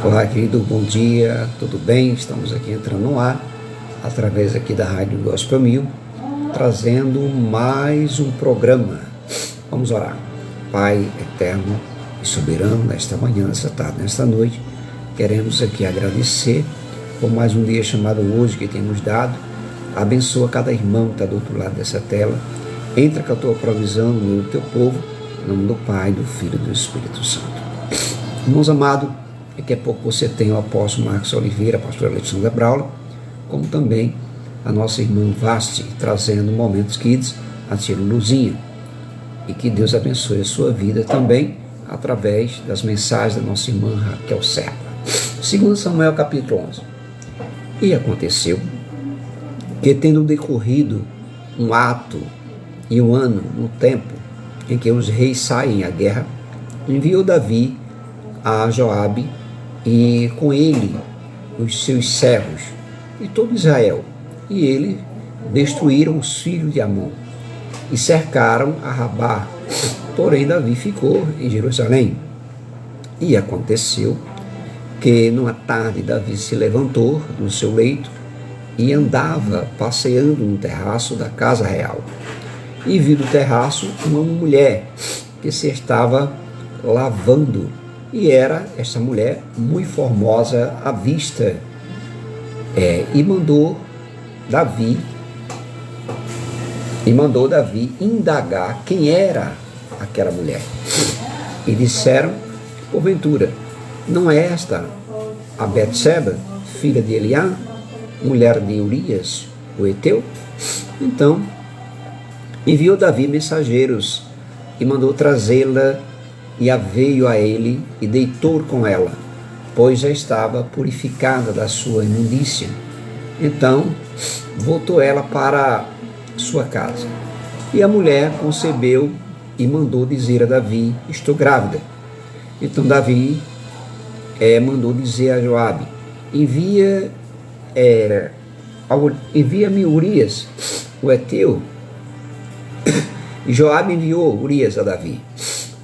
Olá, querido, bom dia, tudo bem? Estamos aqui entrando no ar, através aqui da Rádio Gospel 1000, trazendo mais um programa. Vamos orar. Pai eterno e soberano, nesta manhã, nesta tarde, nesta noite, queremos aqui agradecer por mais um dia chamado hoje que tem nos dado. Abençoa cada irmão que está do outro lado dessa tela. Entra com a tua provisão no meio do teu povo, em nome do Pai, do Filho e do Espírito Santo. Irmãos amados, daqui a pouco você tem o apóstolo Marcos Oliveira, a pastora Alexandra Braula, como também a nossa irmã Vasti, trazendo Momentos Kids, a tia Luzinha. E que Deus abençoe a sua vida também, através das mensagens da nossa irmã Raquel Serra. 2 Samuel capítulo 11. E aconteceu que, tendo decorrido um ato e um ano no tempo em que os reis saem à guerra, enviou Davi a Joabe e com ele os seus servos e todo Israel, e eles destruíram os filhos de Amon e cercaram a Rabá. Porém Davi ficou em Jerusalém. E aconteceu que numa tarde Davi se levantou do seu leito e andava passeando no terraço da casa real, e viu do terraço uma mulher que se estava lavando. E era esta mulher muito formosa à vista, e mandou Davi indagar quem era aquela mulher. E disseram: porventura, não é esta a Betseba, filha de Eliá, mulher de Urias, o heteu? Então enviou Davi mensageiros e mandou trazê-la, e a veio a ele e deitou com ela, pois já estava purificada da sua imundícia. Então voltou ela para sua casa. E a mulher concebeu e mandou dizer a Davi: estou grávida. Então Davi mandou dizer a Joabe: envia-me Urias, o heteu. E Joabe enviou Urias a Davi.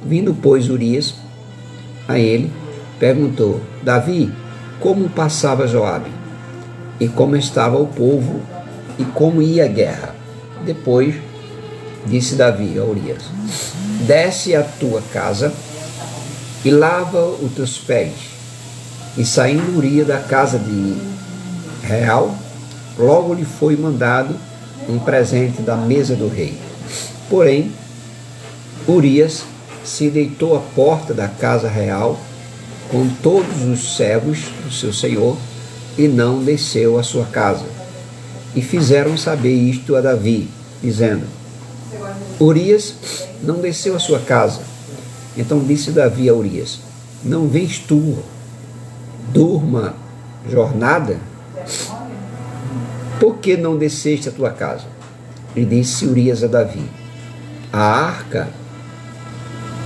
Vindo, pois, Urias a ele, perguntou: Davi, como passava Joabe? E como estava o povo? E como ia a guerra? Depois disse Davi a Urias: desce à tua casa e lava os teus pés. E saindo Urias da casa de real, logo lhe foi mandado um presente da mesa do rei. Porém, Urias se deitou à porta da casa real com todos os servos do seu senhor e não desceu à sua casa. E fizeram saber isto a Davi, dizendo: Urias não desceu à sua casa. Então disse Davi a Urias: não vens tu, durma jornada? Por que não desceste à tua casa? E disse Urias a Davi: a arca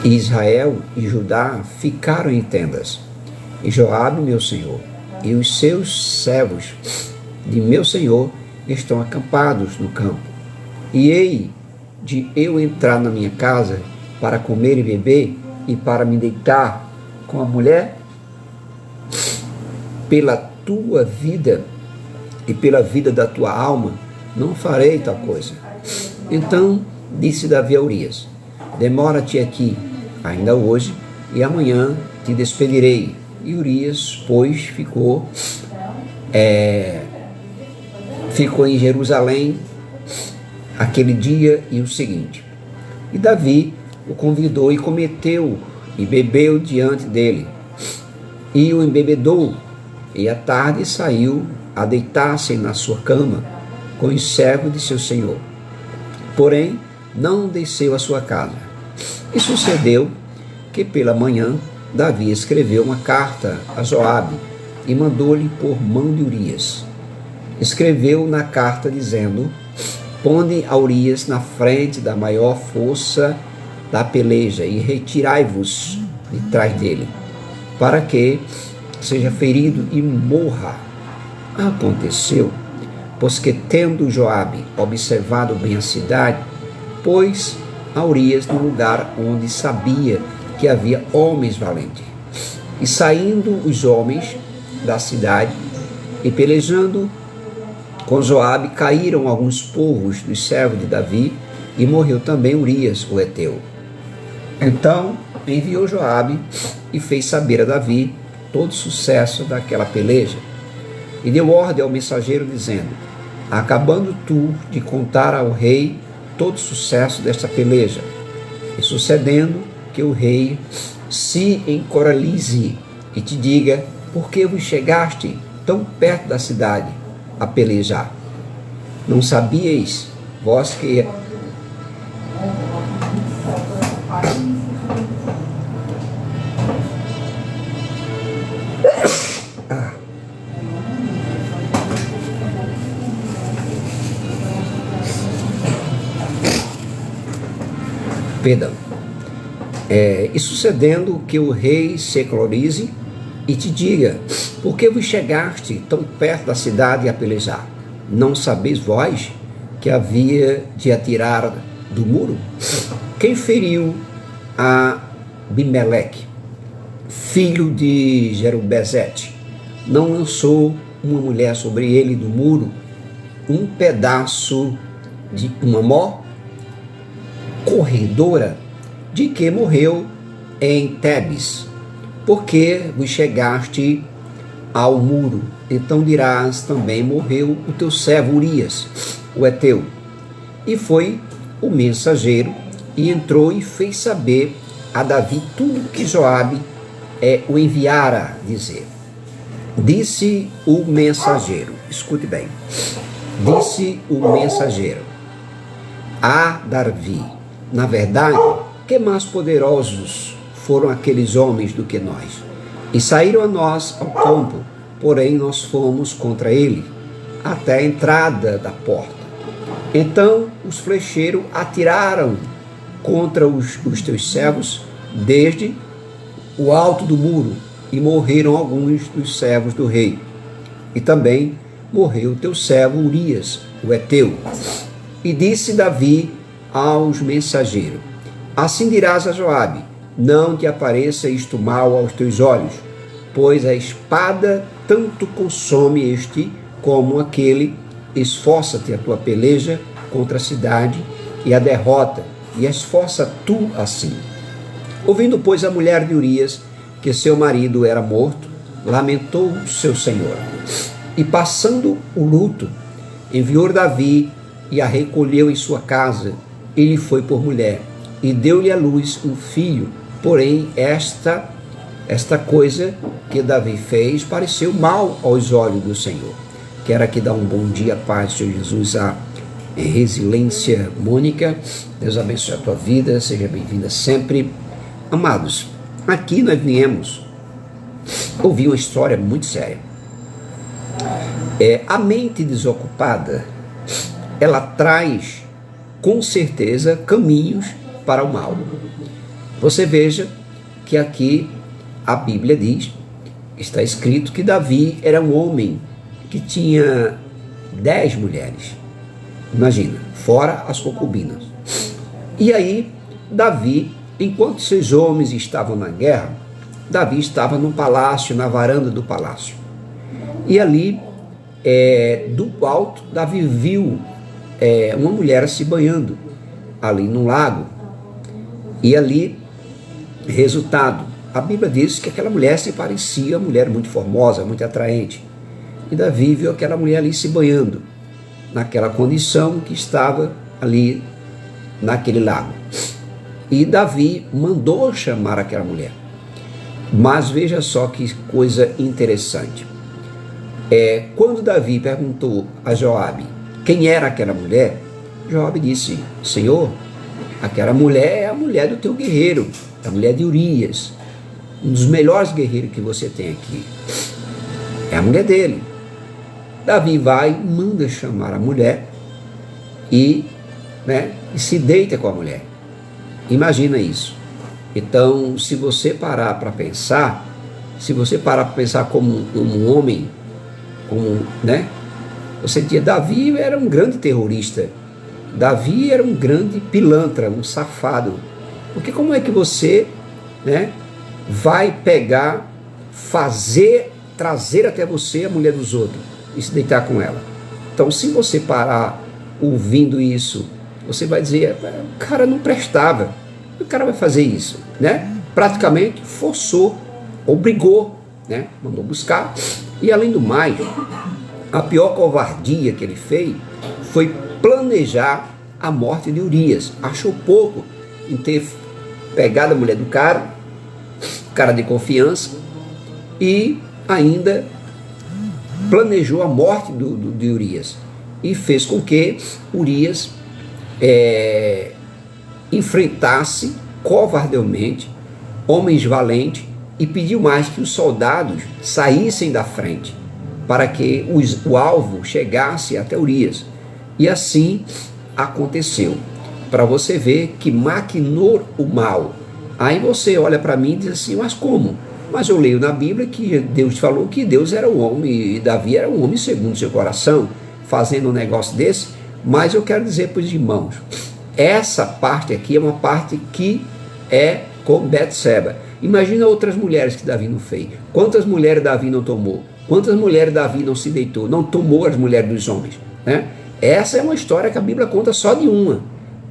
e Israel e Judá ficaram em tendas, e Joabe, meu senhor, e os seus servos de meu senhor estão acampados no campo. E hei de eu entrar na minha casa para comer e beber e para me deitar com a mulher? Pela tua vida e pela vida da tua alma não farei tal coisa. Então disse Davi a Urias: demora-te aqui ainda hoje, e amanhã te despedirei. E Urias, pois, ficou em Jerusalém aquele dia e o seguinte. E Davi o convidou e cometeu e bebeu diante dele, e o embebedou, e à tarde saiu a deitar-se na sua cama com os servos de seu senhor. Porém não desceu à sua casa. E sucedeu que pela manhã Davi escreveu uma carta a Joabe e mandou-lhe por mão de Urias. Escreveu na carta dizendo: ponde a Urias na frente da maior força da peleja e retirai-vos de trás dele, para que seja ferido e morra. Aconteceu, pois que tendo Joabe observado bem a cidade, pôs a Urias no lugar onde sabia que havia homens valentes. E saindo os homens da cidade e pelejando com Joabe, caíram alguns povos dos servos de Davi e morreu também Urias, o heteu. Então enviou Joabe e fez saber a Davi todo o sucesso daquela peleja. E deu ordem ao mensageiro dizendo: acabando tu de contar ao rei todo o sucesso desta peleja, e sucedendo que o rei se encoralize e te diga: por que vos chegaste tão perto da cidade a pelejar? Não sabíeis vós que e sucedendo que o rei se eclorize e te diga: por que vos chegaste tão perto da cidade a pelejar? Não sabeis vós que havia de atirar do muro? Quem feriu a Abimeleque, filho de Jerubezete? Não lançou uma mulher sobre ele do muro um pedaço de uma mó corredora, de que morreu em Tebes, porque vos chegaste ao muro. Então dirás também: morreu o teu servo Urias, o heteu. E foi o mensageiro e entrou e fez saber a Davi tudo que Joabe o enviara dizer. Disse o mensageiro, escute bem, disse o mensageiro a Davi: na verdade, que mais poderosos foram aqueles homens do que nós? E saíram a nós ao campo, porém nós fomos contra ele, até a entrada da porta. Então os flecheiros atiraram contra os teus servos, desde o alto do muro, e morreram alguns dos servos do rei. E também morreu o teu servo Urias, o heteu. E disse Davi aos mensageiros: assim dirás a Joabe: não te apareça isto mal aos teus olhos, pois a espada tanto consome este como aquele. Esforça-te a tua peleja contra a cidade e a derrota, e esforça tu assim. Ouvindo, pois, a mulher de Urias que seu marido era morto, lamentou seu senhor. E passando o luto, enviou Davi e a recolheu em sua casa. Ele foi por mulher e deu-lhe à luz um filho. Porém, esta coisa que Davi fez pareceu mal aos olhos do Senhor. Quero aqui dar um bom dia, paz, Senhor Jesus, a Resiliência Mônica. Deus abençoe a tua vida, seja bem-vinda sempre. Amados, aqui nós viemos ouvir uma história muito séria. A mente desocupada, ela traz com certeza caminhos para o mal. Você veja que aqui a Bíblia diz, está escrito que Davi era um homem que tinha 10 mulheres. Imagina, fora as concubinas. E aí, Davi, enquanto seus homens estavam na guerra, Davi estava no palácio, na varanda do palácio. E ali, do alto, Davi viu uma mulher se banhando ali no lago. E ali, resultado, a Bíblia diz que aquela mulher se parecia uma mulher muito formosa, muito atraente. E Davi viu aquela mulher ali se banhando, naquela condição que estava ali naquele lago. E Davi mandou chamar aquela mulher. Mas veja só que coisa interessante. Quando Davi perguntou a Joabe quem era aquela mulher, Joabe disse: Senhor, aquela mulher é a mulher do teu guerreiro, a mulher de Urias, um dos melhores guerreiros que você tem aqui. É a mulher dele. Davi vai, manda chamar a mulher e se deita com a mulher. Imagina isso. Então, se você parar para pensar, como um homem, você diz, Davi era um grande terrorista. Davi era um grande pilantra, um safado. Porque como é que você vai pegar trazer até você a mulher dos outros e se deitar com ela. Então, se você parar ouvindo isso, você vai dizer, o cara não prestava, o cara vai fazer isso, né? Praticamente forçou, obrigou, né? Mandou buscar. E além do mais, a pior covardia que ele fez foi planejar a morte de Urias. Achou pouco em ter pegado a mulher do cara de confiança, e ainda planejou a morte de Urias e fez com que Urias enfrentasse covardemente homens valentes e pediu mais que os soldados saíssem da frente para que o alvo chegasse até Urias. E assim aconteceu. Para você ver que maquinou o mal. Aí você olha para mim e diz assim, mas como? Mas eu leio na Bíblia que Deus falou que Deus era um homem, e Davi era um homem segundo seu coração, fazendo um negócio desse. Mas eu quero dizer para os irmãos, essa parte aqui é uma parte que é com Betseba. Imagina outras mulheres que Davi não fez. Quantas mulheres Davi não tomou? Quantas mulheres Davi não se deitou? Não tomou as mulheres dos homens, né? Essa é uma história que a Bíblia conta só de uma.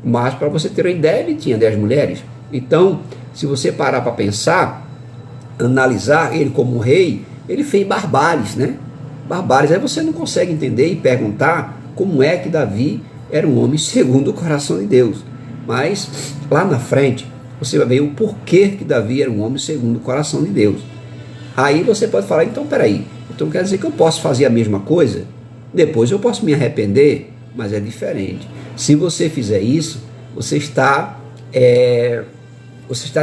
Mas para você ter uma ideia, ele tinha 10 mulheres. Então, se você parar para pensar, analisar ele como rei, ele fez barbáries, né? Barbáries. Aí você não consegue entender e perguntar como é que Davi era um homem segundo o coração de Deus. Mas lá na frente, você vai ver o porquê que Davi era um homem segundo o coração de Deus. Aí você pode falar, então peraí, então quer dizer que eu posso fazer a mesma coisa? Depois eu posso me arrepender, mas é diferente. Se você fizer isso, você está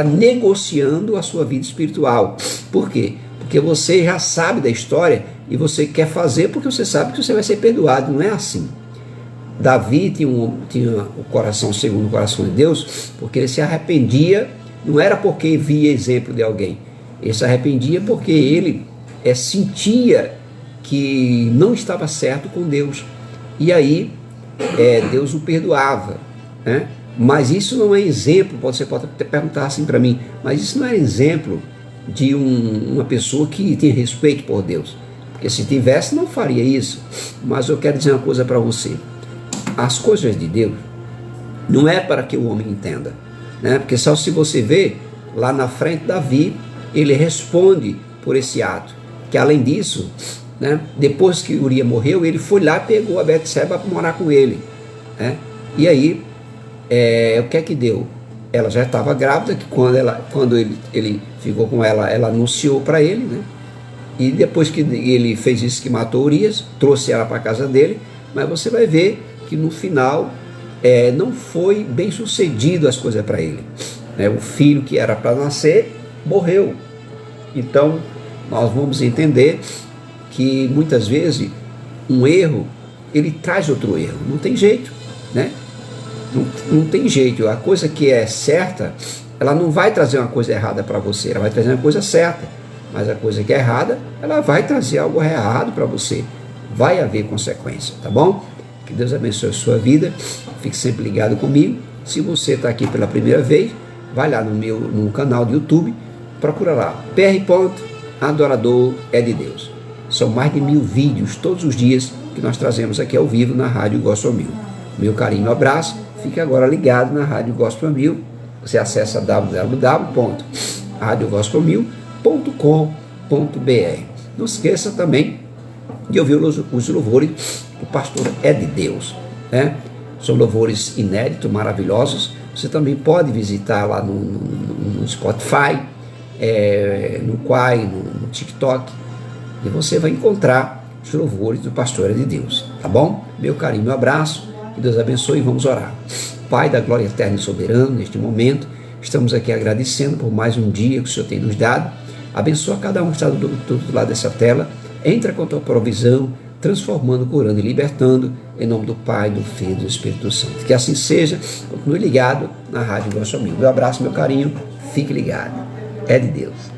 negociando a sua vida espiritual. Por quê? Porque você já sabe da história e você quer fazer porque você sabe que você vai ser perdoado. Não é assim. Davi tinha o coração segundo o coração de Deus, porque ele se arrependia, não era porque via exemplo de alguém, ele se arrependia porque ele sentia que não estava certo com Deus, e aí Deus o perdoava, né? Mas isso não é exemplo, você pode até perguntar assim para mim, mas isso não é exemplo de uma pessoa que tem respeito por Deus, porque se tivesse não faria isso. Mas eu quero dizer uma coisa para você, as coisas de Deus não é para que o homem entenda, né? Porque só se você vê lá na frente, Davi, ele responde por esse ato, que além disso, né, depois que Urias morreu, ele foi lá e pegou a Betseba para morar com ele, né? E aí o que é que deu? Ela já estava grávida, que quando ele ficou com ela, ela anunciou para ele, né? E depois que ele fez isso, que matou Urias, trouxe ela para a casa dele. Mas você vai ver que no final não foi bem sucedido as coisas para ele, né? O filho que era para nascer morreu. Então nós vamos entender que muitas vezes um erro, ele traz outro erro, não tem jeito, né? Não tem jeito. A coisa que é certa, ela não vai trazer uma coisa errada para você, ela vai trazer uma coisa certa. Mas a coisa que é errada, ela vai trazer algo errado para você. Vai haver consequência, tá bom? Que Deus abençoe a sua vida. Fique sempre ligado comigo. Se você está aqui pela primeira vez, vai lá no canal do YouTube, procura lá, PR. Adorador é de Deus. São mais de 1000 vídeos todos os dias que nós trazemos aqui ao vivo na Rádio Gospel 1000. Meu carinho, abraço. Fique agora ligado na Rádio Gospel 1000. Você acessa www.radiogospel1000.com.br. Não esqueça também de ouvir os louvores do pastor é de Deus, né? São louvores inéditos, maravilhosos. Você também pode visitar lá no Spotify, no Quai, no TikTok, e você vai encontrar os louvores do pastor é de Deus, tá bom? Meu carinho, meu abraço. Que Deus abençoe e vamos orar. Pai da glória eterna e soberano, neste momento, estamos aqui agradecendo por mais um dia que o Senhor tem nos dado. Abençoa cada um que está do outro lado dessa tela. Entra com a tua provisão, transformando, curando e libertando, em nome do Pai, do Filho e do Espírito Santo. Que assim seja. Continue ligado na Rádio Gospel 1000. Meu abraço, meu carinho. Fique ligado. É de Deus.